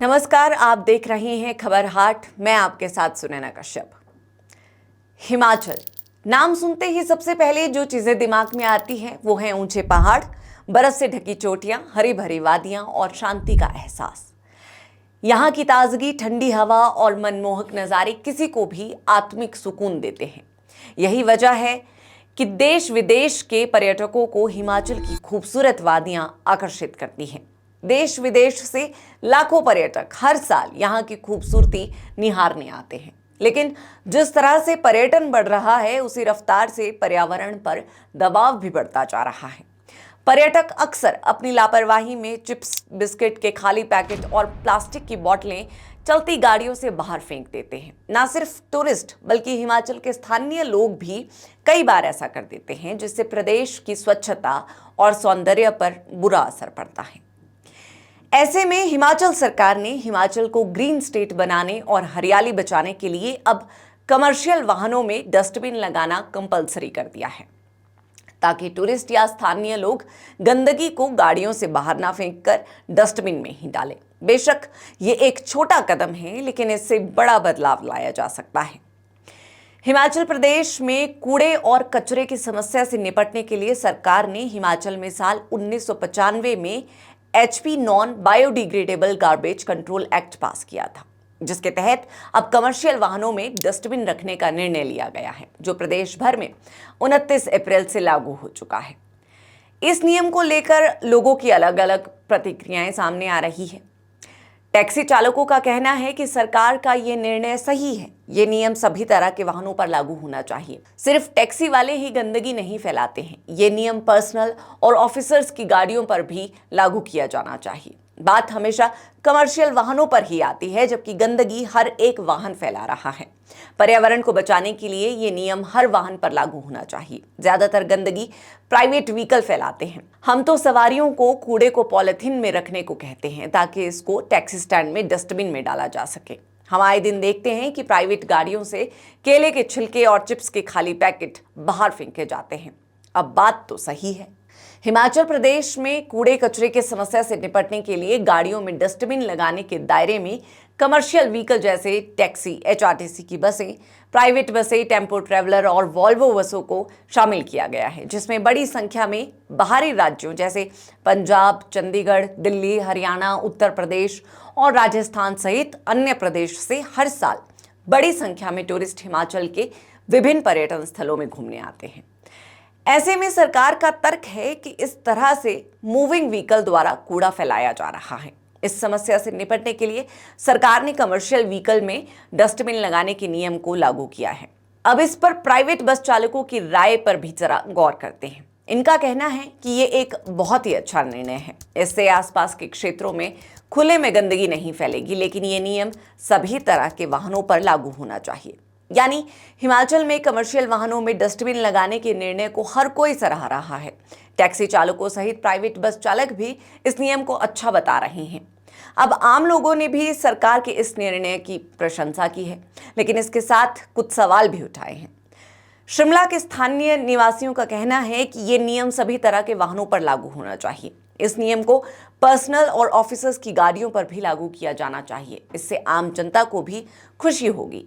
नमस्कार, आप देख रहे हैं खबर हाट। मैं आपके साथ सुनैना कश्यप। हिमाचल नाम सुनते ही सबसे पहले जो चीजें दिमाग में आती हैं वो हैं ऊंचे पहाड़, बर्फ से ढकी चोटियां, हरी भरी वादियां और शांति का एहसास। यहाँ की ताजगी, ठंडी हवा और मनमोहक नज़ारे किसी को भी आत्मिक सुकून देते हैं। यही वजह है कि देश विदेश के पर्यटकों को हिमाचल की खूबसूरत वादियां आकर्षित करती हैं। देश विदेश से लाखों पर्यटक हर साल यहाँ की खूबसूरती निहारने आते हैं। लेकिन जिस तरह से पर्यटन बढ़ रहा है, उसी रफ्तार से पर्यावरण पर दबाव भी बढ़ता जा रहा है। पर्यटक अक्सर अपनी लापरवाही में चिप्स, बिस्किट के खाली पैकेट और प्लास्टिक की बोतलें चलती गाड़ियों से बाहर फेंक देते हैं। ना सिर्फ टूरिस्ट बल्कि हिमाचल के स्थानीय लोग भी कई बार ऐसा कर देते हैं, जिससे प्रदेश की स्वच्छता और सौंदर्य पर बुरा असर पड़ता है। ऐसे में हिमाचल सरकार ने हिमाचल को ग्रीन स्टेट बनाने और हरियाली बचाने के लिए अब कमर्शियल वाहनों में डस्टबिन लगाना कंपलसरी कर दिया है, ताकि टूरिस्ट या स्थानीय लोग गंदगी को गाड़ियों से बाहर ना फेंककर डस्टबिन में ही डालें। बेशक ये एक छोटा कदम है, लेकिन इससे बड़ा बदलाव लाया जा सकता है। हिमाचल प्रदेश में कूड़े और कचरे की समस्या से निपटने के लिए सरकार ने हिमाचल में साल 1995 में HP non biodegradable garbage control act पास किया था, जिसके तहत अब कमर्शियल वाहनों में डस्टबिन रखने का निर्णय लिया गया है, जो प्रदेश भर में 29 अप्रैल से लागू हो चुका है। इस नियम को लेकर लोगों की अलग अलग प्रतिक्रियाएं सामने आ रही है। टैक्सी चालकों का कहना है कि सरकार का ये निर्णय सही है। ये नियम सभी तरह के वाहनों पर लागू होना चाहिए। सिर्फ टैक्सी वाले ही गंदगी नहीं फैलाते हैं। ये नियम पर्सनल और ऑफिसर्स की गाड़ियों पर भी लागू किया जाना चाहिए। बात हमेशा कमर्शियल वाहनों पर ही आती है, जबकि गंदगी हर एक वाहन फैला रहा है। पर्यावरण को बचाने के लिए ये नियम हर वाहन पर लागू होना चाहिए। ज्यादातर गंदगी प्राइवेट व्हीकल फैलाते हैं। हम तो सवारियों को कूड़े को पॉलिथीन में रखने को कहते हैं, ताकि इसको टैक्सी स्टैंड में डस्टबिन में डाला जा सके। हम आए दिन देखते हैं कि प्राइवेट गाड़ियों से केले के छिलके और चिप्स के खाली पैकेट बाहर फेंके जाते हैं। अब बात तो सही है। हिमाचल प्रदेश में कूड़े कचरे की समस्या से निपटने के लिए गाड़ियों में डस्टबिन लगाने के दायरे में कमर्शियल व्हीकल जैसे टैक्सी, HRTC की बसें, प्राइवेट बसें, टेम्पो ट्रैवलर और वॉल्वो बसों को शामिल किया गया है, जिसमें बड़ी संख्या में बाहरी राज्यों जैसे पंजाब, चंडीगढ़, दिल्ली, हरियाणा, उत्तर प्रदेश और राजस्थान सहित अन्य प्रदेश से हर साल बड़ी संख्या में टूरिस्ट हिमाचल के विभिन्न पर्यटन स्थलों में घूमने आते हैं। ऐसे में सरकार का तर्क है कि इस तरह से मूविंग व्हीकल द्वारा कूड़ा फैलाया जा रहा है। इस समस्या से निपटने के लिए सरकार ने कमर्शियल व्हीकल में डस्टबिन लगाने के नियम को लागू किया है। अब इस पर प्राइवेट बस चालकों की राय पर भी जरा गौर करते हैं। इनका कहना है कि ये एक बहुत ही अच्छा निर्णय है। इससे आसपास के क्षेत्रों में खुले में गंदगी नहीं फैलेगी, लेकिन ये नियम सभी तरह के वाहनों पर लागू होना चाहिए। यानी हिमाचल में कमर्शियल वाहनों में डस्टबिन लगाने के निर्णय को हर कोई सराह रहा है। टैक्सी चालकों सहित प्राइवेट बस चालक भी इस नियम को अच्छा बता रहे हैं। अब आम लोगों ने भी सरकार के इस निर्णय की प्रशंसा की है, लेकिन इसके साथ कुछ सवाल भी उठाए हैं। शिमला के स्थानीय निवासियों का कहना है कि ये नियम सभी तरह के वाहनों पर लागू होना चाहिए। इस नियम को पर्सनल और ऑफिसर्स की गाड़ियों पर भी लागू किया जाना चाहिए। इससे आम जनता को भी खुशी होगी।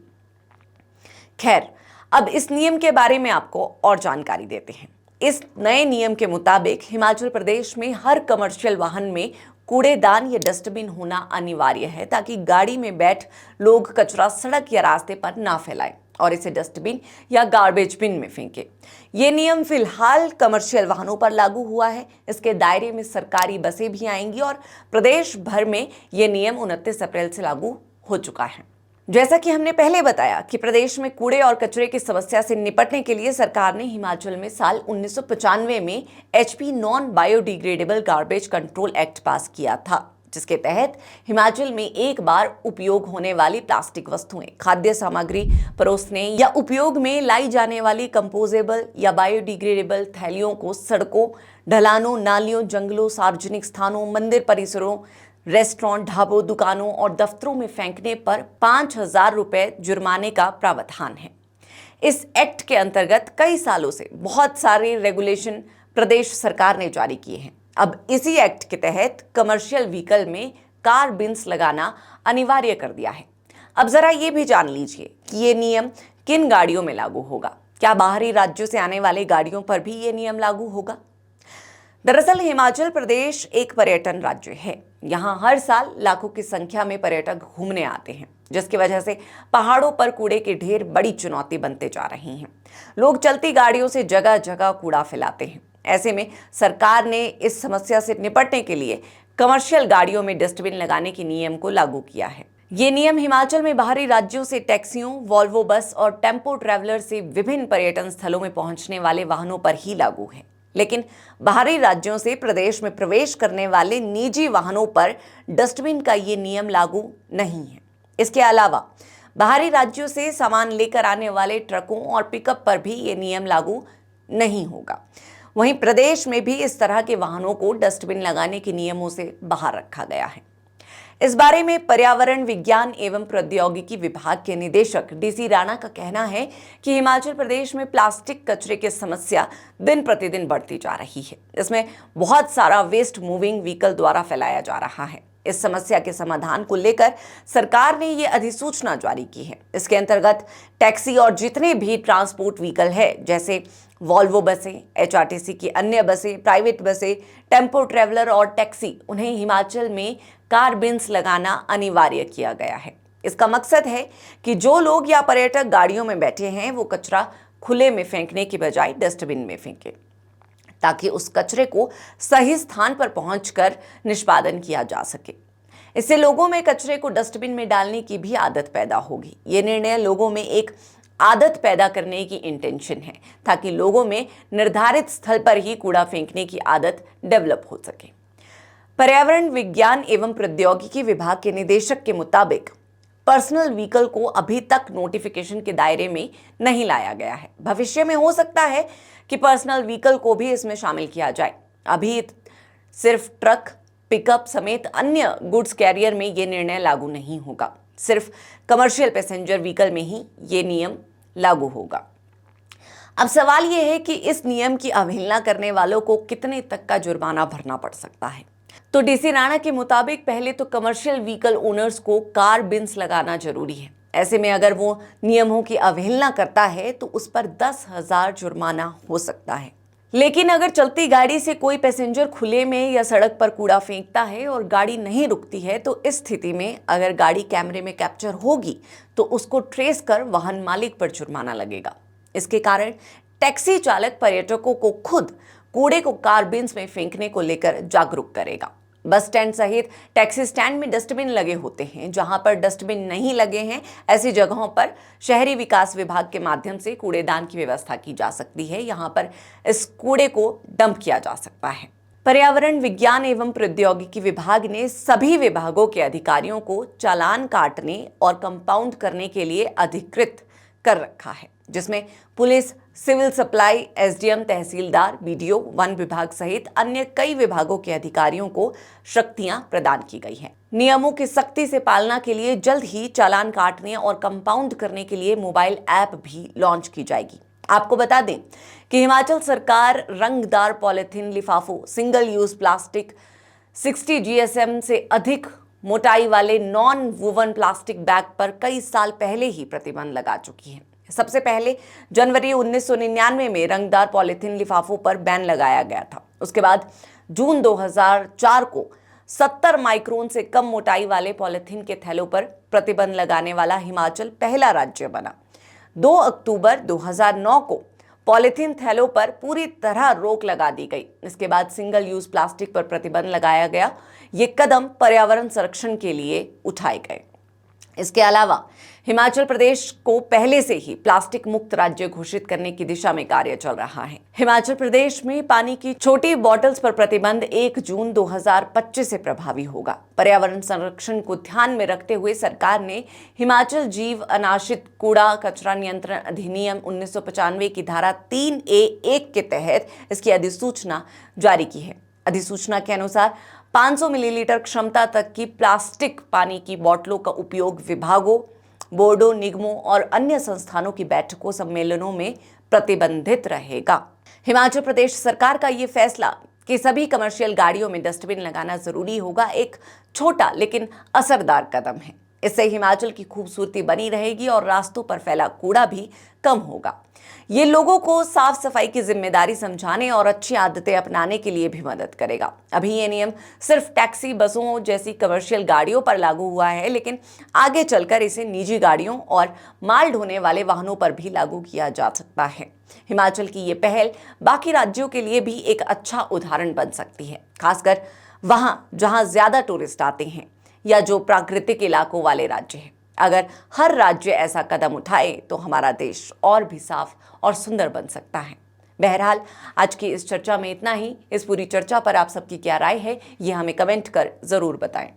खैर, अब इस नियम के बारे में आपको और जानकारी देते हैं। इस नए नियम के मुताबिक हिमाचल प्रदेश में हर कमर्शियल वाहन में कूड़ेदान या डस्टबिन होना अनिवार्य है, ताकि गाड़ी में बैठ लोग कचरा सड़क या रास्ते पर ना फैलाएं और इसे डस्टबिन या गार्बेज बिन में फेंके। ये नियम फिलहाल कमर्शियल वाहनों पर लागू हुआ है। इसके दायरे में सरकारी बसें भी आएंगी और प्रदेश भर में ये नियम 29 अप्रैल से लागू हो चुका है। जैसा कि हमने पहले बताया कि प्रदेश में कूड़े और कचरे की समस्या से निपटने के लिए सरकार ने हिमाचल में साल 1995 में HP non biodegradable garbage control act पास किया था, जिसके तहत हिमाचल में एक बार उपयोग होने वाली प्लास्टिक वस्तुएं, खाद्य सामग्री परोसने या उपयोग में लाई जाने वाली कंपोजेबल या बायोडिग्रेडेबल थैलियों को सड़कों, ढलानों, नालियों, जंगलों, सार्वजनिक स्थानों, मंदिर परिसरों, रेस्टोरेंट, ढाबों, दुकानों और दफ्तरों में फेंकने पर 5,000 रुपए जुर्माने का प्रावधान है। इस एक्ट के अंतर्गत कई सालों से बहुत सारे रेगुलेशन प्रदेश सरकार ने जारी किए हैं। अब इसी एक्ट के तहत कमर्शियल व्हीकल में कार बिन्स लगाना अनिवार्य कर दिया है। अब जरा ये भी जान लीजिए कि ये नियम किन गाड़ियों में लागू होगा। क्या बाहरी राज्यों से आने वाली गाड़ियों पर भी ये नियम लागू होगा? दरअसल हिमाचल प्रदेश एक पर्यटन राज्य है। यहाँ हर साल लाखों की संख्या में पर्यटक घूमने आते हैं, जिसकी वजह से पहाड़ों पर कूड़े के ढेर बड़ी चुनौती बनते जा रही हैं। लोग चलती गाड़ियों से जगह जगह कूड़ा फैलाते हैं। ऐसे में सरकार ने इस समस्या से निपटने के लिए कमर्शियल गाड़ियों में डस्टबिन लगाने के नियम को लागू किया है। ये नियम हिमाचल में बाहरी राज्यों से टैक्सियों, वॉल्वो बस और टेम्पो ट्रैवलर से विभिन्न पर्यटन स्थलों में पहुंचने वाले वाहनों पर ही लागू है। लेकिन बाहरी राज्यों से प्रदेश में प्रवेश करने वाले निजी वाहनों पर डस्टबिन का ये नियम लागू नहीं है। इसके अलावा बाहरी राज्यों से सामान लेकर आने वाले ट्रकों और पिकअप पर भी ये नियम लागू नहीं होगा। वहीं प्रदेश में भी इस तरह के वाहनों को डस्टबिन लगाने के नियमों से बाहर रखा गया है। इस बारे में पर्यावरण विज्ञान एवं प्रौद्योगिकी विभाग के निदेशक डीसी राणा का कहना है कि हिमाचल प्रदेश में प्लास्टिक कचरे की समस्या दिन प्रतिदिन बढ़ती जा रही है। इसमें बहुत सारा वेस्ट मूविंग व्हीकल द्वारा फैलाया जा रहा है। इस समस्या के समाधान को लेकर सरकार ने ये अधिसूचना जारी की है। इसके अंतर्गत टैक्सी और जितने भी ट्रांसपोर्ट व्हीकल है, जैसे वॉल्वो बसें, एचआरटीसी की अन्य बसें, प्राइवेट बसें, टेम्पो ट्रैवलर और टैक्सी, उन्हें हिमाचल में कार बिन्स लगाना अनिवार्य किया गया है। इसका मकसद है कि जो लोग या पर्यटक गाड़ियों में बैठे हैं वो कचरा खुले में फेंकने की बजाय डस्टबिन में फेंके, ताकि उस कचरे को सही स्थान पर पहुंचकर निष्पादन किया जा सके। इससे लोगों में कचरे को डस्टबिन में डालने की भी आदत पैदा होगी। ये निर्णय लोगों में एक आदत पैदा करने की इंटेंशन है, ताकि लोगों में निर्धारित स्थल पर ही कूड़ा फेंकने की आदत डेवलप हो सके। पर्यावरण विज्ञान एवं प्रौद्योगिकी विभाग के निदेशक के मुताबिक पर्सनल व्हीकल को अभी तक नोटिफिकेशन के दायरे में नहीं लाया गया है। भविष्य में हो सकता है कि पर्सनल व्हीकल को भी इसमें शामिल किया जाए। अभी सिर्फ ट्रक, पिकअप समेत अन्य गुड्स कैरियर में ये निर्णय लागू नहीं होगा। सिर्फ कमर्शियल पैसेंजर व्हीकल में ही ये नियम लागू होगा। अब सवाल ये है कि इस नियम की अवहेलना करने वालों को कितने तक का जुर्माना भरना पड़ सकता है। तो डीसी राणा के मुताबिक पहले तो कमर्शियल व्हीकल ओनर्स को कार बिन्स लगाना जरूरी है। ऐसे में अगर वो नियमों की अवहेलना करता है तो उस पर 10,000 जुर्माना हो सकता है। लेकिन अगर चलती गाड़ी से कोई पैसेंजर खुले में या सड़क पर कूड़ा फेंकता है और गाड़ी नहीं रुकती है, तो इस स्थिति में अगर गाड़ी कैमरे में कैप्चर होगी तो उसको ट्रेस कर वाहन मालिक पर जुर्माना लगेगा। इसके कारण टैक्सी चालक पर्यटकों को खुद कूड़े को कार बिन्स में फेंकने को लेकर जागरूक करेगा। बस स्टैंड सहित टैक्सी स्टैंड में डस्टबिन लगे होते हैं। जहां पर डस्टबिन नहीं लगे हैं, ऐसी जगहों पर शहरी विकास विभाग के माध्यम से कूड़ेदान की व्यवस्था की जा सकती है। यहां पर इस कूड़े को डंप किया जा सकता है। पर्यावरण विज्ञान एवं प्रौद्योगिकी विभाग ने सभी विभागों के अधिकारियों को चालान काटने और कंपाउंड करने के लिए अधिकृत कर रखा है, जिसमें पुलिस, सिविल सप्लाई, एसडीएम, तहसीलदार, बीडीओ, वन विभाग सहित अन्य कई विभागों के अधिकारियों को शक्तियां प्रदान की गई हैं। नियमों की सख्ती से पालना के लिए जल्द ही चालान काटने और कंपाउंड करने के लिए मोबाइल ऐप भी लॉन्च की जाएगी। आपको बता दें कि हिमाचल सरकार रंगदार पॉलिथीन लिफाफों, सिंगल यूज प्लास्टिक, 60 GSM से अधिक मोटाई वाले नॉन वुवन प्लास्टिक बैग पर कई साल पहले ही प्रतिबंध लगा चुकी है। सबसे पहले जनवरी 1999 में रंगदार पॉलिथीन लिफाफों पर बैन लगाया गया था। उसके बाद जून 2004 को 70 माइक्रोन से कम मोटाई वाले पॉलिथीन के थैलों पर प्रतिबंध लगाने वाला हिमाचल पहला राज्य बना। 2 अक्टूबर 2009 को पॉलिथीन थैलों पर पूरी तरह रोक लगा दी गई। इसके बाद सिंगल यूज प्लास्टिक पर प्रतिबंध लगाया गया। ये कदम पर्यावरण संरक्षण के लिए उठाए गए। इसके अलावा हिमाचल प्रदेश को पहले से ही प्लास्टिक मुक्त राज्य घोषित करने की दिशा में कार्य चल रहा है। हिमाचल प्रदेश में पानी की छोटी बॉटल्स पर प्रतिबंध 1 जून 2025 से प्रभावी होगा। पर्यावरण संरक्षण को ध्यान में रखते हुए सरकार ने हिमाचल जीव अनाशित कूड़ा कचरा नियंत्रण अधिनियम 1995 की धारा 3A(1) के तहत इसकी अधिसूचना जारी की है। अधिसूचना के अनुसार 500 मिलीलीटर क्षमता तक की प्लास्टिक पानी की बोतलों का उपयोग विभागों, बोर्डों, निगमों और अन्य संस्थानों की बैठकों, सम्मेलनों में प्रतिबंधित रहेगा। हिमाचल प्रदेश सरकार का ये फैसला कि सभी कमर्शियल गाड़ियों में डस्टबिन लगाना जरूरी होगा एक छोटा लेकिन असरदार कदम है। इससे हिमाचल की खूबसूरती बनी रहेगी और रास्तों पर फैला कूड़ा भी कम होगा। ये लोगों को साफ सफाई की जिम्मेदारी समझाने और अच्छी आदतें अपनाने के लिए भी मदद करेगा। अभी ये नियम सिर्फ टैक्सी, बसों जैसी कमर्शियल गाड़ियों पर लागू हुआ है, लेकिन आगे चलकर इसे निजी गाड़ियों और माल ढोने वाले वाहनों पर भी लागू किया जा सकता है। हिमाचल की ये पहल बाकी राज्यों के लिए भी एक अच्छा उदाहरण बन सकती है, खासकर वहां जहां ज्यादा टूरिस्ट आते हैं या जो प्राकृतिक इलाकों वाले राज्य हैं। अगर हर राज्य ऐसा कदम उठाए तो हमारा देश और भी साफ और सुंदर बन सकता है। बहरहाल आज की इस चर्चा में इतना ही। इस पूरी चर्चा पर आप सबकी क्या राय है, ये हमें कमेंट कर जरूर बताएं।